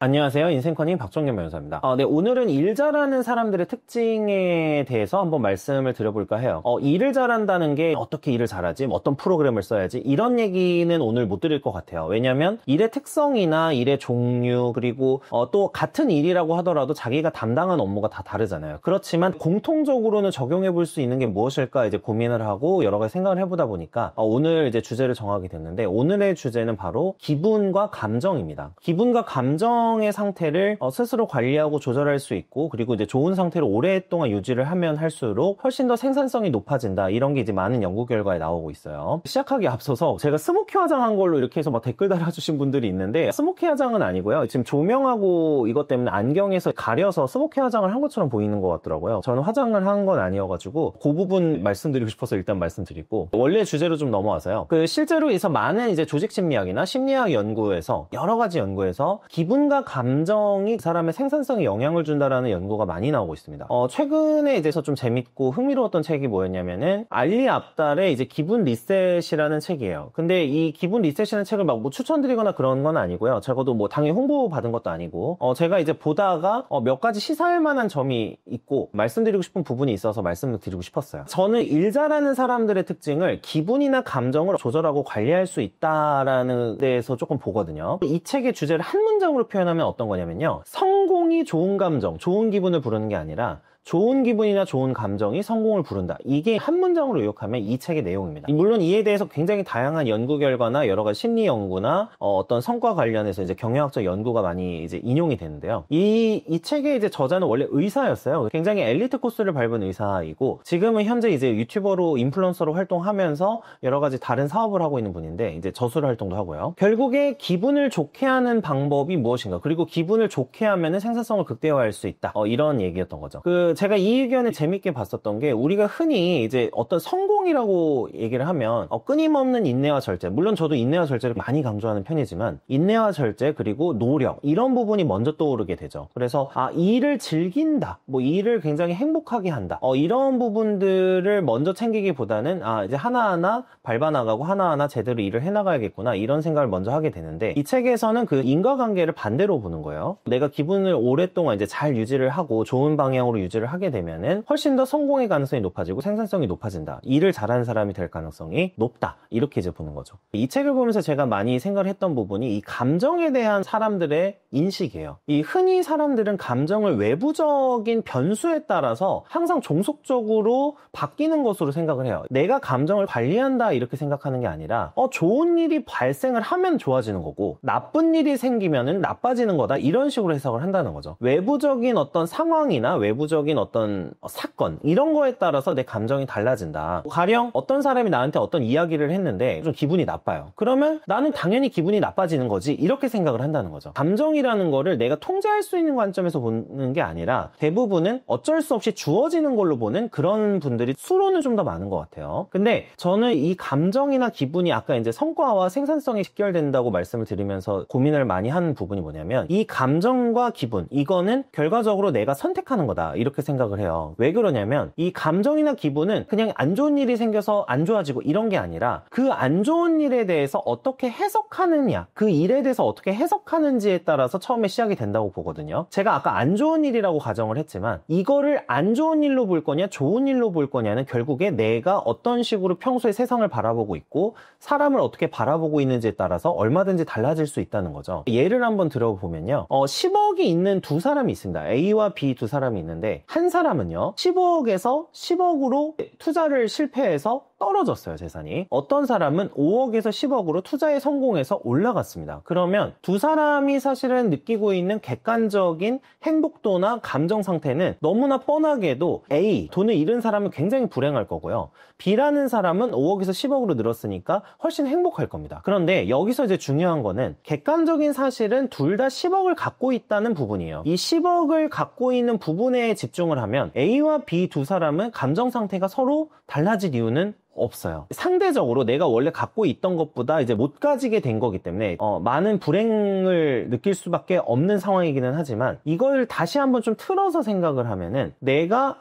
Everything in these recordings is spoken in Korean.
안녕하세요. 인생커닝 박정현 변호사입니다. 네, 오늘은 일 잘하는 사람들의 특징에 대해서 한번 말씀을 드려볼까 해요. 일을 잘한다는 게 어떻게 일을 잘하지? 어떤 프로그램을 써야지? 이런 얘기는 오늘 못 드릴 것 같아요. 왜냐면 일의 특성이나 일의 종류, 그리고 또 같은 일이라고 하더라도 자기가 담당한 업무가 다 다르잖아요. 그렇지만 공통적으로는 적용해 볼 수 있는 게 무엇일까 이제 고민을 하고 여러 가지 생각을 해보다 보니까 오늘 이제 주제를 정하게 됐는데, 오늘의 주제는 바로 기분과 감정입니다. 기분과 감정의 상태를 스스로 관리하고 조절할 수 있고, 그리고 이제 좋은 상태로 오랫동안 유지를 하면 할수록 훨씬 더 생산성이 높아진다, 이런 게 이제 많은 연구 결과에 나오고 있어요. 시작하기 앞서서 제가 스모키 화장한 걸로 이렇게 해서 막 댓글 달아주신 분들이 있는데, 스모키 화장은 아니고요. 지금 조명하고 이것 때문에 안경에서 가려서 스모키 화장을 한 것처럼 보이는 것 같더라고요. 저는 화장을 한 건 아니어가지고 그 부분 말씀드리고 싶어서 일단 말씀드리고, 원래 주제로 좀 넘어와서요. 실제로 해서 많은 이제 조직심리학이나 심리학 연구에서, 여러 가지 연구에서 기분과 감정이 사람의 생산성에 영향을 준다라는 연구가 많이 나오고 있습니다. 최근에 이제서 좀 재밌고 흥미로웠던 책이 뭐였냐면은 알리 압달의 이제 기분 리셋이라는 책이에요. 근데 이 기분 리셋이라는 책을 막 뭐 추천드리거나 그런 건 아니고요. 적어도 뭐 당연히 홍보 받은 것도 아니고, 제가 이제 보다가 몇 가지 시사할 만한 점이 있고 말씀드리고 싶은 부분이 있어서 말씀을 드리고 싶었어요. 저는 일 잘하는 사람들의 특징을 기분이나 감정을 조절하고 관리할 수 있다라는 데에서 조금 보거든요. 이 책의 주제를 한 문장으로 표현하면 어떤 거냐면요, 성공이 좋은 감정, 좋은 기분을 부르는 게 아니라 좋은 기분이나 좋은 감정이 성공을 부른다. 이게 한 문장으로 요약하면 이 책의 내용입니다. 물론 이에 대해서 굉장히 다양한 연구 결과나 여러 가지 심리 연구나 어떤 성과 관련해서 이제 경영학적 연구가 많이 이제 인용이 되는데요. 이 책의 이제 저자는 원래 의사였어요. 굉장히 엘리트 코스를 밟은 의사이고, 지금은 현재 이제 유튜버로 인플루언서로 활동하면서 여러 가지 다른 사업을 하고 있는 분인데, 이제 저술 활동도 하고요. 결국에 기분을 좋게 하는 방법이 무엇인가, 그리고 기분을 좋게 하면은 생산성을 극대화할 수 있다. 이런 얘기였던 거죠. 제가 이 의견을 재밌게 봤었던 게, 우리가 흔히 이제 어떤 성공이라고 얘기를 하면 끊임없는 인내와 절제, 물론 저도 인내와 절제를 많이 강조하는 편이지만 인내와 절제 그리고 노력, 이런 부분이 먼저 떠오르게 되죠. 그래서 일을 즐긴다, 뭐 일을 굉장히 행복하게 한다, 이런 부분들을 먼저 챙기기보다는 이제 하나하나 밟아나가고 하나하나 제대로 일을 해나가야겠구나, 이런 생각을 먼저 하게 되는데, 이 책에서는 그 인과관계를 반대로 보는 거예요. 내가 기분을 오랫동안 이제 잘 유지를 하고 좋은 방향으로 유지를 하게 되면은 훨씬 더 성공의 가능성이 높아지고 생산성이 높아진다, 일을 잘하는 사람이 될 가능성이 높다, 이렇게 이제 보는 거죠. 이 책을 보면서 제가 많이 생각을 했던 부분이 이 감정에 대한 사람들의 인식이에요. 이 흔히 사람들은 감정을 외부적인 변수에 따라서 항상 종속적으로 바뀌는 것으로 생각을 해요. 내가 감정을 관리한다, 이렇게 생각하는 게 아니라 좋은 일이 발생을 하면 좋아지는 거고, 나쁜 일이 생기면은 나빠지는 거다, 이런 식으로 해석을 한다는 거죠. 외부적인 어떤 상황이나 외부적인 어떤 사건, 이런 거에 따라서 내 감정이 달라진다. 가령 어떤 사람이 나한테 어떤 이야기를 했는데 좀 기분이 나빠요. 그러면 나는 당연히 기분이 나빠지는 거지, 이렇게 생각을 한다는 거죠. 감정이라는 거를 내가 통제할 수 있는 관점에서 보는 게 아니라 대부분은 어쩔 수 없이 주어지는 걸로 보는 그런 분들이 수로는 좀 더 많은 것 같아요. 근데 저는 이 감정이나 기분이 아까 이제 성과와 생산성이 직결된다고 말씀을 드리면서 고민을 많이 하는 부분이 뭐냐면, 이 감정과 기분, 이거는 결과적으로 내가 선택하는 거다, 이렇게 생각을 해요. 왜 그러냐면, 이 감정이나 기분은 그냥 안 좋은 일이 생겨서 안 좋아지고 이런 게 아니라, 그 안 좋은 일에 대해서 어떻게 해석하느냐, 그 일에 대해서 어떻게 해석하는지에 따라서 처음에 시작이 된다고 보거든요. 제가 아까 안 좋은 일이라고 가정을 했지만, 이거를 안 좋은 일로 볼 거냐 좋은 일로 볼 거냐는 결국에 내가 어떤 식으로 평소에 세상을 바라보고 있고 사람을 어떻게 바라보고 있는지에 따라서 얼마든지 달라질 수 있다는 거죠. 예를 한번 들어보면요, 10억이 있는 두 사람이 있습니다. A와 B 두 사람이 있는데, 한 사람은요 15억에서 10억으로 투자를 실패해서 떨어졌어요, 재산이. 어떤 사람은 5억에서 10억으로 투자에 성공해서 올라갔습니다. 그러면 두 사람이 사실은 느끼고 있는 객관적인 행복도나 감정 상태는 너무나 뻔하게도 A, 돈을 잃은 사람은 굉장히 불행할 거고요, B라는 사람은 5억에서 10억으로 늘었으니까 훨씬 행복할 겁니다. 그런데 여기서 이제 중요한 거는 객관적인 사실은 둘 다 10억을 갖고 있다는 부분이에요. 이 10억을 갖고 있는 부분에 집중을 하면 A와 B 두 사람은 감정 상태가 서로 달라질 이유는 없어요. 상대적으로 내가 원래 갖고 있던 것보다 이제 못 가지게 된 거기 때문에 많은 불행을 느낄 수밖에 없는 상황이기는 하지만, 이걸 다시 한번 좀 틀어서 생각을 하면은 내가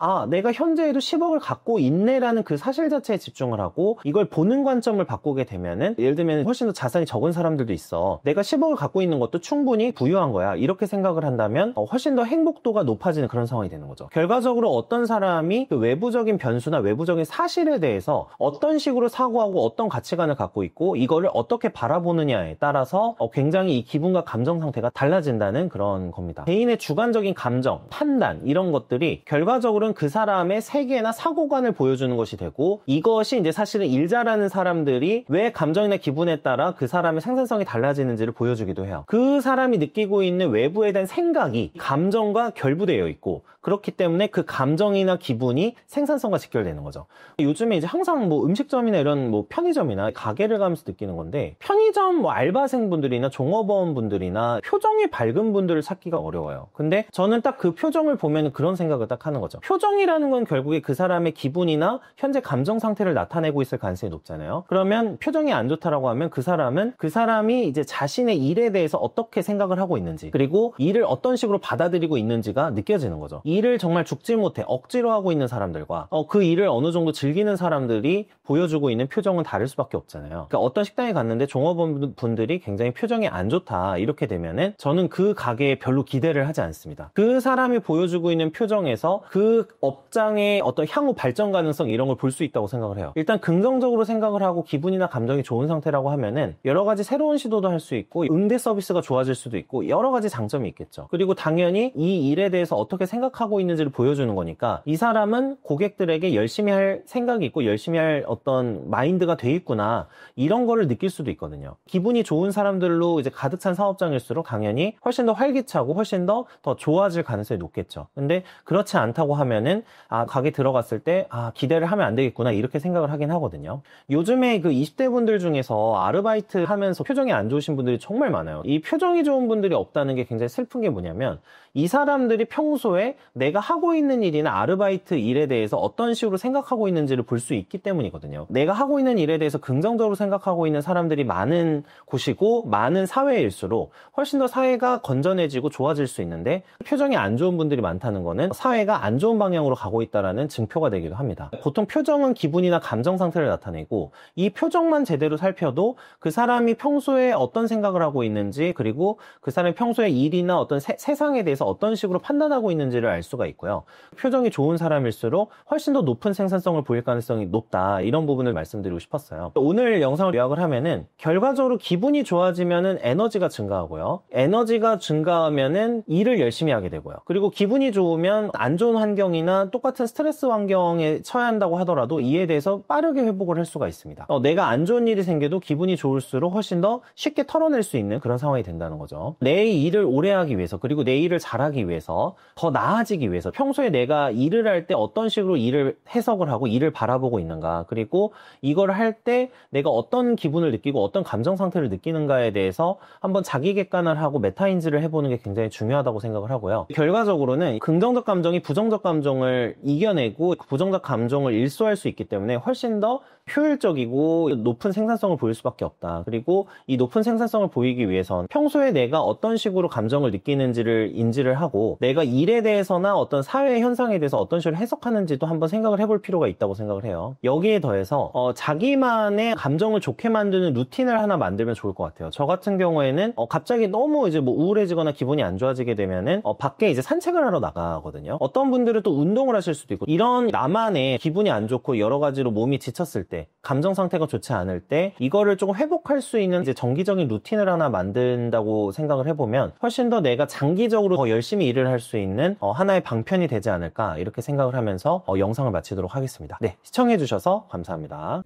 현재에도 10억을 갖고 있네라는 그 사실 자체에 집중을 하고 이걸 보는 관점을 바꾸게 되면은, 예를 들면 훨씬 더 자산이 적은 사람들도 있어. 내가 10억을 갖고 있는 것도 충분히 부유한 거야, 이렇게 생각을 한다면 훨씬 더 행복도가 높아지는 그런 상황이 되는 거죠. 결과적으로 어떤 사람이 그 외부적인 변수나 외부적인 사실에 대해서 어떤 식으로 사고하고 어떤 가치관을 갖고 있고 이거를 어떻게 바라보느냐에 따라서 굉장히 이 기분과 감정 상태가 달라진다는 그런 겁니다. 개인의 주관적인 감정, 판단, 이런 것들이 결과적으로는 그 사람의 세계나 사고관을 보여주는 것이 되고, 이것이 이제 사실은 일 잘하는 사람들이 왜 감정이나 기분에 따라 그 사람의 생산성이 달라지는지를 보여주기도 해요. 그 사람이 느끼고 있는 외부에 대한 생각이 감정과 결부되어 있고, 그렇기 때문에 그 감정이나 기분이 생산성과 직결되는 거죠. 요즘에 이제 항상 뭐 음식점이나 이런 뭐 편의점이나 가게를 가면서 느끼는 건데, 편의점 뭐 알바생분들이나 종업원분들이나 표정이 밝은 분들을 찾기가 어려워요. 근데 저는 딱 그 표정을 보면 그런 생각을 딱 하는 거죠. 표정이라는 건 결국에 그 사람의 기분이나 현재 감정 상태를 나타내고 있을 가능성이 높잖아요. 그러면 표정이 안 좋다라고 하면 그 사람이 이제 자신의 일에 대해서 어떻게 생각을 하고 있는지, 그리고 일을 어떤 식으로 받아들이고 있는지가 느껴지는 거죠. 일을 정말 죽지 못해 억지로 하고 있는 사람들과 그 일을 어느 정도 즐기는 사람들이 보여주고 있는 표정은 다를 수밖에 없잖아요. 그러니까 어떤 식당에 갔는데 종업원분들이 굉장히 표정이 안 좋다, 이렇게 되면은 저는 그 가게에 별로 기대를 하지 않습니다. 그 사람이 보여주고 있는 표정에서 그 업장의 어떤 향후 발전 가능성, 이런 걸 볼 수 있다고 생각을 해요. 일단 긍정적으로 생각을 하고 기분이나 감정이 좋은 상태라고 하면은 여러 가지 새로운 시도도 할 수 있고 응대 서비스가 좋아질 수도 있고 여러 가지 장점이 있겠죠. 그리고 당연히 이 일에 대해서 어떻게 생각하고 있는지를 보여주는 거니까 이 사람은 고객들에게 열심히 할 생각이 있고 열심히 할 어떤 마인드가 돼 있구나, 이런 거를 느낄 수도 있거든요. 기분이 좋은 사람들로 이제 가득 찬 사업장일수록 당연히 훨씬 더 활기차고 훨씬 더 좋아질 가능성이 높겠죠. 근데 그렇지 않다고 하면은 가게 들어갔을 때 기대를 하면 안 되겠구나, 이렇게 생각을 하긴 하거든요. 요즘에 그 20대 분들 중에서 아르바이트 하면서 표정이 안 좋으신 분들이 정말 많아요. 이 표정이 좋은 분들이 없다는 게 굉장히 슬픈 게 뭐냐면, 이 사람들이 평소에 내가 하고 있는 일이나 아르바이트 일에 대해서 어떤 식으로 생각하고 있는지를 볼 수 있기 때문이거든요. 내가 하고 있는 일에 대해서 긍정적으로 생각하고 있는 사람들이 많은 곳이고 많은 사회일수록 훨씬 더 사회가 건전해지고 좋아질 수 있는데, 표정이 안 좋은 분들이 많다는 거는 사회가 안 좋은 방향으로 가고 있다는 증표가 되기도 합니다. 보통 표정은 기분이나 감정 상태를 나타내고, 이 표정만 제대로 살펴도 그 사람이 평소에 어떤 생각을 하고 있는지, 그리고 그 사람이 평소에 일이나 어떤 세상에 대해서 어떤 식으로 판단하고 있는지를 알 수가 있고요. 표정이 좋은 사람일수록 훨씬 더 높은 생산성을 보일 가능성이 높다, 이런 부분을 말씀드리고 싶었어요. 오늘 영상을 요약을 하면은, 결과적으로 기분이 좋아지면은 에너지가 증가하고요, 에너지가 증가하면은 일을 열심히 하게 되고요, 그리고 기분이 좋으면 안 좋은 환경이나 똑같은 스트레스 환경에 처해야 한다고 하더라도 이에 대해서 빠르게 회복을 할 수가 있습니다. 내가 안 좋은 일이 생겨도 기분이 좋을수록 훨씬 더 쉽게 털어낼 수 있는 그런 상황이 된다는 거죠. 내 일을 오래 하기 위해서, 그리고 내 일을 잘하기 위해서, 더 나아지기 위해서 평소에 내가 일을 할 때 어떤 식으로 일을 해석을 하고 일을 바라보고 있는가, 그리고 이걸 할 때 내가 어떤 기분을 느끼고 어떤 감정 상태를 느끼는가에 대해서 한번 자기 객관을 하고 메타인지를 해보는 게 굉장히 중요하다고 생각을 하고요. 결과적으로는 긍정적 감정이 부정적 감정을 이겨내고 부정적 감정을 일소할 수 있기 때문에 훨씬 더 효율적이고 높은 생산성을 보일 수밖에 없다. 그리고 이 높은 생산성을 보이기 위해선 평소에 내가 어떤 식으로 감정을 느끼는지를 인지를 하고, 내가 일에 대해서나 어떤 사회 현상에 대해서 어떤 식으로 해석하는지도 한번 생각을 해볼 필요가 있다고 생각을 해요. 여기에 더해서 자기만의 감정을 좋게 만드는 루틴을 하나 만들면 좋을 것 같아요. 저 같은 경우에는 갑자기 너무 이제 뭐 우울해지거나 기분이 안 좋아지게 되면은 밖에 이제 산책을 하러 나가거든요. 어떤 분들은 또 운동을 하실 수도 있고, 이런 나만의 기분이 안 좋고 여러 가지로 몸이 지쳤을 때, 감정 상태가 좋지 않을 때 이거를 조금 회복할 수 있는 이제 정기적인 루틴을 하나 만든다고 생각을 해보면 훨씬 더 내가 장기적으로 더 열심히 일을 할 수 있는 하나의 방편이 되지 않을까, 이렇게 생각을 하면서 영상을 마치도록 하겠습니다. 네, 시청해주셔서 감사합니다.